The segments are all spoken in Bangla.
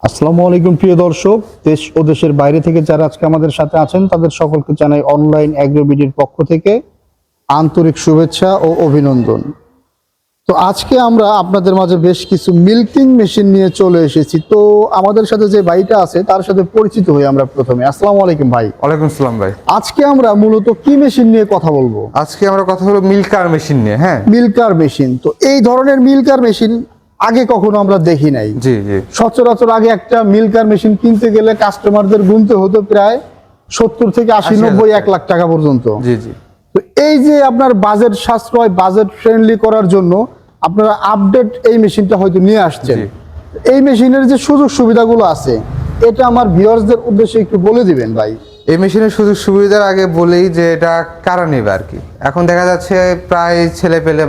আসসালামু আলাইকুম প্রিয় দর্শক, দেশ ও দেশের বাইরে থেকে যারা আজকে আমাদের সাথে আছেন তাদের সকলকে জানাই অনলাইন অ্যাগ্রোবিডির পক্ষ থেকে আন্তরিক শুভেচ্ছা ও অভিনন্দন। তো আজকে আমরা আপনাদের মাঝে বেশ কিছু মিল্কিং মেশিন নিয়ে চলে এসেছি। তো আমাদের সাথে যে ভাইটা আছে তার সাথে পরিচিত হই আমরা প্রথমে। আসসালামু আলাইকুম ভাই। ওয়ালাইকুম আসসালাম ভাই। আজকে আমরা মূলত কি মেশিন নিয়ে কথা বলবো? আজকে আমরা কথা হলো মিল্কার মেশিন নিয়ে। হ্যাঁ, মিল্কার মেশিন। তো এই ধরনের মিল্কার মেশিন আগে কখনো আমরা দেখি নাই। জি জি। সচরাচর আগে একটা মিল্কার মেশিন কিনতে গেলে কাস্টমারদের গুনতে হতো প্রায় 70 থেকে 80-90 1 লাখ টাকা পর্যন্ত। জি জি। তো এই যে আপনার বাজেট সাশ্রয়, বাজেট ফ্রেন্ডলি করার জন্য আপনারা আপডেট এই মেশিনটা হয়তো নিয়ে আসছেন। এই মেশিনের যে সুযোগ সুবিধাগুলো আছে এটা আমার ভিউয়ার্সদের উদ্দেশ্যে একটু বলে দিবেন ভাই। এই মেশিনের সুযোগ সুবিধার আগে বলেই যে এটা কারা নেবে আর কি। এখন দেখা যাচ্ছে প্রায় ছেলে পেলে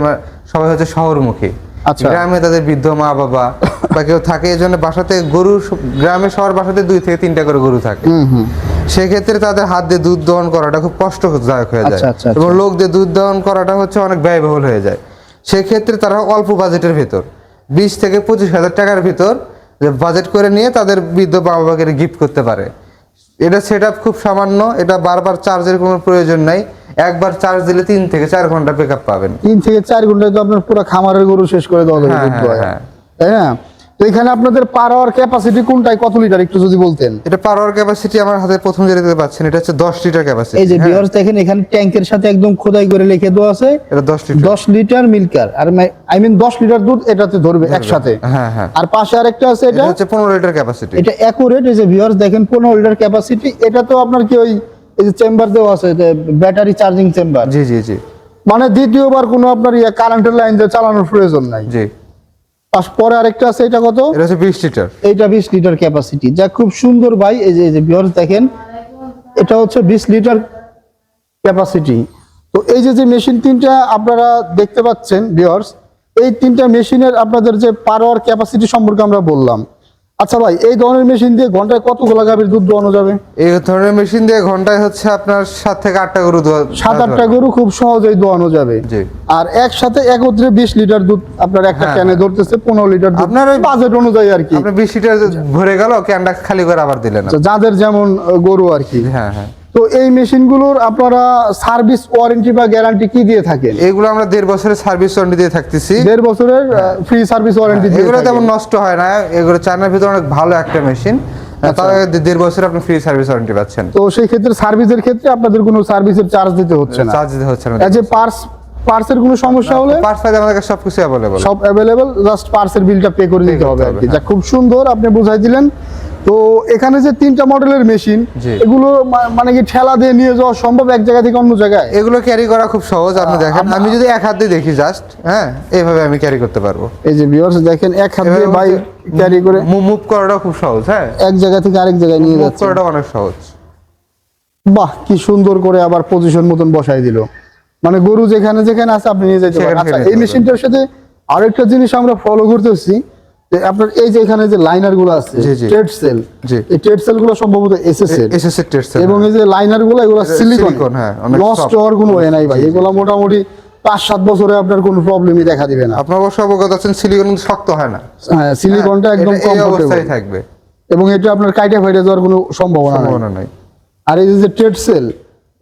সবাই হচ্ছে শহরমুখী। আচ্ছা। গ্রামে তাদের বৃদ্ধ মা বাবা বা কেউ থাকে, এই জন্য বাসাতে গরু, গ্রামে সবার বাসাতে 2 থেকে 3টা করে গরু থাকে। সেক্ষেত্রে তাদের হাত দিয়ে দুধ দহন করাটা খুব কষ্টদায়ক হয়ে যায়। আচ্ছা। এবং লোক দিয়ে দুধ দহন করাটা হচ্ছে অনেক ব্যয়বহুল হয়ে যায়। সেক্ষেত্রে তারা অল্প বাজেটের ভেতর 20 থেকে 25 হাজার টাকার ভিতর যে বাজেট করে নিয়ে তাদের বৃদ্ধ মা বাবাকে গিফট করতে পারে। এটা সেটআপ খুব সামান্য, এটা বারবার চার্জের কোনো প্রয়োজন নাই। একবার চার্জ দিলে 3 থেকে 4 ঘন্টা ব্যাকআপ পাবেন। 3 থেকে 4 ঘন্টায় তো আপনার পুরো খামারের গরু শেষ করে দেওয়া যাবে দুধ দোয়া। তাই না? তো এখানে আপনাদের পার আওয়ার ক্যাপাসিটি কোনটাই কত লিটার একটু যদি বলতেন। এটা পার আওয়ার ক্যাপাসিটি আমার হাতে প্রথম যেটা দেখতে পাচ্ছেন এটা হচ্ছে 10 লিটার ক্যাপাসিটি। এই যে ভিউয়ার্স দেখেন এখানে ট্যাঙ্কের সাথে একদম খোদাই করে লিখে দেওয়া আছে এটা 10 লিটার মিল্কার। আর আই মিন 10 লিটার দুধ এটাতে ধরবে একসাথে। হ্যাঁ হ্যাঁ। আর পাশে আরেকটা আছে এটা হচ্ছে 15 লিটার ক্যাপাসিটি। এটা অ্যাকুরেট। এই যে ভিউয়ার্স দেখেন 15 লিটার ক্যাপাসিটি। এটা তো আপনার কি ওই এই যে চেম্বার দেওয়া আছে ব্যাটারি চার্জিং চেম্বার। জি জি জি। মানে দ্বিতীয়বার কোনো আপনার কারেন্টের লাইন দিয়ে চালানোর প্রয়োজন নাই। জি। পরে আরেকটা আছে, এটা কত? এটা হচ্ছে 20 লিটার। এইটা 20 লিটার ক্যাপাসিটি, যা খুব সুন্দর ভাই। এই যে ভিউয়ার্স দেখেন এটা হচ্ছে 20 লিটার ক্যাপাসিটি। তো এই যে মেশিন তিনটা আপনারা দেখতে পাচ্ছেন ভিউয়ার্স, এই তিনটা মেশিনের আপনাদের যে পার আওয়ার ক্যাপাসিটি সম্পর্কে আমরা বললাম। আচ্ছা ভাই, এই ধরনের মেশিন দিয়ে ঘন্টায় কতগুলো গাভীর দুধ দোয়ানো যাবে? এই ধরনের মেশিন দিয়ে ঘন্টায় হচ্ছে আপনার 7 থেকে 8টা গরু 7-8টা গরু খুব সহজেই দোয়ানো যাবে। জি। আর একসাথে একত্রে 20 লিটার দুধ আপনার একটা ক্যানে ধরতেছে, 15 লিটার দুধ আপনার ওই বাজেট অনুযায়ী আর কি। আপনি 20 লিটার ভরে গেল, ক্যানটা খালি করে আবার দিলেন। যাদের যেমন গরু আর কি। হ্যাঁ হ্যাঁ। তো এই মেশিনগুলোর আপনারা সার্ভিস ওয়ারেন্টি বা গ্যারান্টি কি দিয়ে থাকেন? এগুলো আমরা 1.5 বছরের সার্ভিস ওয়ারেন্টি দিয়ে থাকতেছি। 1.5 বছরের ফ্রি সার্ভিস ওয়ারেন্টি দিয়ে এগুলো থাকেন। তেমন নষ্ট হয় না। এগুলো চায়নার ভিতরে অনেক ভালো একটা মেশিন। তাহলে 1.5 বছর আপনি ফ্রি সার্ভিস ওয়ারেন্টি পাচ্ছেন। তো সেই ক্ষেত্রে সার্ভিসের ক্ষেত্রে আপনাদের কোনো সার্ভিসের চার্জ দিতে হচ্ছে না। চার্জ দিতে হচ্ছে না। এই যে পার্সের কোনো সমস্যা হলে পার্টস ফাইল আমাদের কাছে সবকিছু अवेलेबल। সব अवेलेबल, জাস্ট পার্সের বিলটা পে করে দিতে হবে আর কি। যা খুব সুন্দর আপনি বুঝাই দিলেন। তো এখানে যে 3টা মডেলের মেশিন, এগুলো মানে কি ঠেলা দিয়ে নিয়ে যাওয়া সম্ভব এক জায়গা থেকে অন্য জায়গায়? এগুলো ক্যারি করা খুব সহজ। আপনি দেখেন, আমি যদি এক হাত দিয়ে দেখি জাস্ট, হ্যাঁ, এইভাবে আমি ক্যারি করতে পারবো। এই যে ভিউয়ার্স দেখেন এক হাত দিয়ে ভাই ক্যারি করে মুভ করাটা খুব সহজ। হ্যাঁ, এক জায়গা থেকে আরেক জায়গায় নিয়ে যাচ্ছে। মুভ করাটা অনেক সহজ। বাহ, কি সুন্দর করে আবার পজিশন মতন বসাই দিল। মানে গরু যেখানে যেখানে আছে আপনি নিয়ে যেতে পারেন। আচ্ছা, এই মেশিনটার সাথে আরেকটা জিনিস আমরা ফলো করতেছি যে আপনার এই যে এখানে যে লাইনার গুলো আছে, ট্রেড সেল, এই ট্রেড সেল গুলো সম্ভবত এসএস এর ট্রেড সেল, এবং এই যে লাইনার গুলো এগুলো সিলিকন। হ্যাঁ, নষ্ট হওয়ার কোনো ওয়ে নাই ভাই। এগুলো মোটামুটি 5-7 বছরে আপনার কোনো প্রবলেমই দেখা দিবে না। আপনার অবশ্য অবগত আছেন সিলিকন শক্ত হয় না। হ্যাঁ, সিলিকনটা একদম কমফোর্টেবল থাকবে এবং এটা আপনার কাইটা ফাইটা যাওয়ার কোনো সম্ভাবনা নাই। আর এই যে ট্রেড সেল,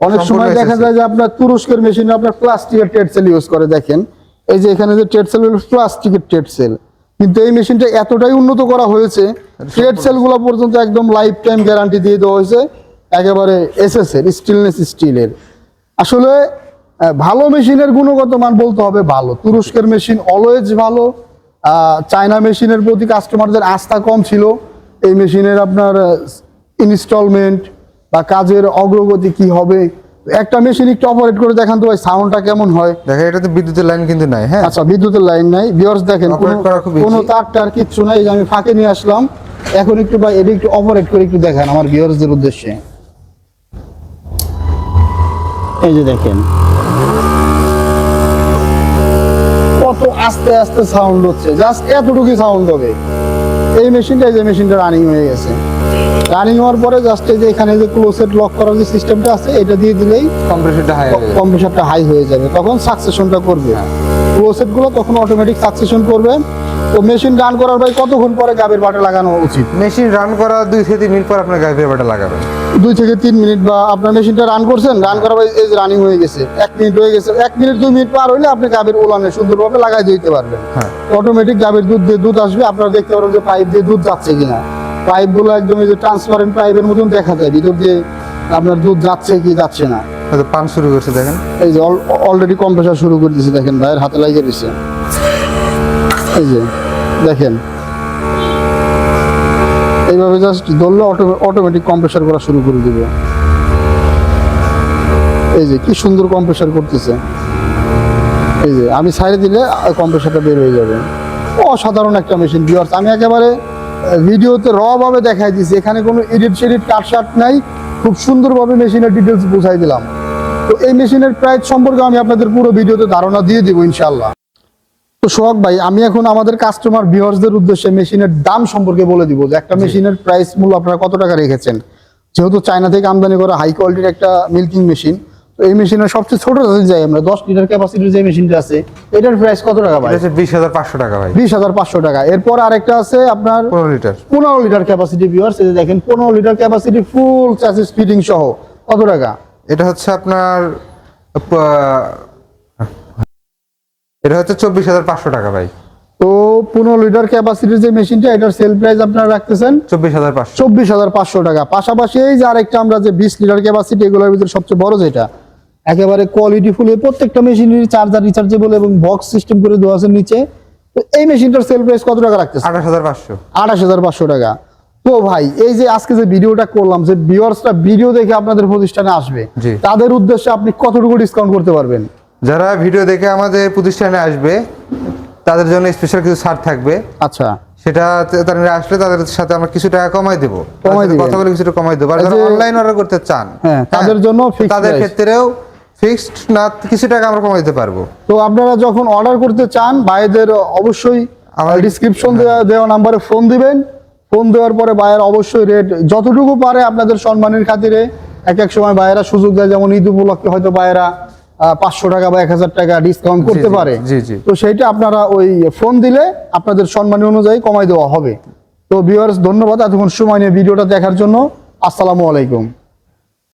অনেক সময় দেখা যায় যে আপনার তুরস্কের মেশিনে আপনার প্লাস্টিকের ট্রেড সেল ইউজ করে। দেখেন এই যে এখানে যে ট্রেড সেল হলো প্লাস্টিকের ট্রেড সেল, কিন্তু এই মেশিনটা এতটাই উন্নত করা হয়েছে ট্রেড সেল গুলো পর্যন্ত একদম লাইফ টাইম গ্যারান্টি দিয়ে দেওয়া হয়েছে, একেবারে এসএস এর স্টেনলেস স্টিলের। আসলে ভালো মেশিনের গুণগত মান বলতে হবে ভালো। তুরস্কের মেশিন অলওয়েজ ভালো। চায়না মেশিনের প্রতি কাস্টমারদের আস্থা কম ছিল। এই মেশিনের আপনার ইনস্টলমেন্ট বা কাজের অগ্রগতি কি হবে, একটা মেশিন একটু অপারেট করে দেখান তো ভাই, সাউন্ডটা কেমন হয়। দেখেন এটাতে বিদ্যুতের লাইন কিন্তু নাই। হ্যাঁ, আচ্ছা, বিদ্যুতের লাইন নাই। ভিউয়ার্স দেখেন কোনো তারটার কিচ্ছু নাই। আমি ফাঁকে নিয়ে আসলাম। এখন একটু ভাই এটা একটু অপারেট করে একটু দেখান আমার ভিউয়ার্সদের উদ্দেশ্যে। এই যে দেখেন কত আস্তে আস্তে সাউন্ড হচ্ছে, জাস্ট এতটুকু সাউন্ড হবে। এই মেশিনটা, এই যে মেশিনটা রানিং হয়ে গেছে। রানিং হওয়ার পরে জাস্ট এই যে এখানে যে ক্লোজেট লক করার যে সিস্টেমটা আছে এটা দিয়ে দিলেই কম্প্রেসারটা হাই হয়ে যাবে, তখন সাকসেশনটা করবে। ক্লোজেট গুলো তখন অটোমেটিক সাকসেশন করবে তো মেশিন রান করার ভাই কতক্ষণ পরে গাভীর বাটা লাগানো উচিত? মেশিন রান করা 2 থেকে 3 মিনিট পর আপনার গাভীর বাটা লাগাবেন। 2 থেকে 3 মিনিট, বা আপনার মেশিনটা রান করছেন, রান করার ভাই এই যে রানিং হয়ে গেছে, 1 মিনিট হয়ে গেছে, 1 মিনিট 2 মিনিট পার হইলে আপনি গাভীর উলানে সুন্দরভাবে লাগাই দিতে পারবেন। হ্যাঁ, অটোমেটিক গাভীর দুধ দিয়ে দুধ আসবে, আপনারা দেখতে পারবেন যে পাইপ দিয়ে দুধ যাচ্ছে কিনা। পাইপগুলো একদম এই যে ট্রান্সপারেন্ট পাইপের মতন দেখা যায়, ভিতর দিয়ে আপনার দুধ যাচ্ছে কি যাচ্ছে না। হয়তো পান শুরু করছে দেখেন। এই যে অলরেডি কম্প্রেসার শুরু করে দিয়েছে, দেখেন ভাইয়ের হাতে লাগিয়ে দিচ্ছে। এই যে দেখেন, এইভাবে জাস্ট ধরলে অটোমেটিক কম্প্রেসার করা শুরু করে দিবে। এই যে কি সুন্দর কম্প্রেসার করতেছে। এই যে আমি সাইডে দিলে কম্প্রেসারটা বের হয়ে যাবে। অসাধারণ একটা মেশিন ভিউয়ার্স, আমি একেবারে ভিডিওতে র ভাবে দেখাই দিয়েছি, এখানে কোনো এডিট শেডিট কাট শার্ট নাই, খুব সুন্দরভাবে মেশিনের ডিটেলস বুঝাই দিলাম। তো এই মেশিনের প্রাইস সম্পর্কে আমি আপনাদের পুরো ভিডিওতে ধারণা দিয়ে দিব ইনশাআল্লাহ। তো সোহাগ ভাই, আমি এখন আমাদের কাস্টমার ভিউয়ার্সদের উদ্দেশ্যে মেশিনের দাম সম্পর্কে বলে দিব যে একটা মেশিনের প্রাইস মূল্য আপনারা কত টাকা রেখেছেন। যেহেতু চায়না থেকে আমদানি করা হাই কোয়ালিটির একটা মিল্কিং মেশিন, তো এই মেশিনের সবচেয়ে ছোট যদি যাই আমরা, 10 লিটার ক্যাপাসিটির যে মেশিনটা আছে, এটার প্রাইস কত টাকা ভাই? এটা হচ্ছে 20,500 টাকা ভাই। 20,500 টাকা। এরপর আরেকটা আছে আপনার 15 লিটার। 15 লিটার ক্যাপাসিটি ভিউয়ার্স, এই যে দেখেন 15 লিটার ক্যাপাসিটি ফুল চ্যাসিস ফিটিং সহ, কত টাকা? এটা হচ্ছে আপনার এটা হচ্ছে 24,500 টাকা ভাই। তো 15 লিটার ক্যাপাসিটির যে মেশিনটা, এটার সেল প্রাইস আপনারা রাখতেছেন 24,500। 24,500 টাকা। পাশাপাশি এই যে আরেকটা আমরা যে 20 লিটার ক্যাপাসিটি, এগুলোর ভিতরে সবচেয়ে বড় যেটা, একেবারে কোয়ালিটি ফুল, প্রত্যেকটা মেশিনের চার্জার রিচার্জেবল এবং বক্স সিস্টেম করে দেওয়া আছে নিচে। তো এই মেশিনটার সেল প্রাইস কত টাকা রাখতেছে? 28,500। 28,500 টাকা। তো ভাই, এই যে আজকে যে ভিডিওটা করলাম, যে ভিউয়ার্সরা ভিডিও দেখে আপনাদের প্রতিষ্ঠানে আসবে, জি। তাদের উদ্দেশ্যে আপনি কতটুকু ডিসকাউন্ট করতে পারবেন? যারা ভিডিও দেখে আমাদের প্রতিষ্ঠানে আসবে তাদের জন্য স্পেশাল কিছু ছাড় থাকবে। আচ্ছা, সেটা তারা আসলে তাদের সাথে আমরা কিছু টাকা কমাই দেবো, কমাই দিবেন। কথা বলে কিছুটা কমাই দেবো। আর যারা অনলাইন অর্ডার করতে চান, হ্যাঁ, তাদের জন্য fixed তাদের price। ক্ষেত্রেও ফিক্সড না, কিছু টাকা আমরা কমাই দিতে পারবো। তো আপনারা যখন অর্ডার করতে চান, ভাইদের অবশ্যই আমাদের- ডিসক্রিপশন দেওয়া নাম্বারে ফোন দিবেন। ফোন দেওয়ার পরে ভাইয়ের অবশ্যই রেট যতটুকু পারে আপনাদের সম্মানের খাতিরে, এক এক সময় ভাইয়েরা সুযোগ দেয়, যেমন ঈদ উপলক্ষে হয়তো ভাইয়েরা 500 টাকা বা 1000 টাকা ডিসকাউন্ট করতে জি, পারে। জি, জি। তো সেইটা আপনারা ওই ফোন দিলে আপনাদের সম্মান অনুযায়ী কমাই দেওয়া হবে। তো ভিউয়ার্স, ধন্যবাদ এতক্ষণ সময় নিয়ে ভিডিওটা দেখার জন্য। আসসালামু আলাইকুম।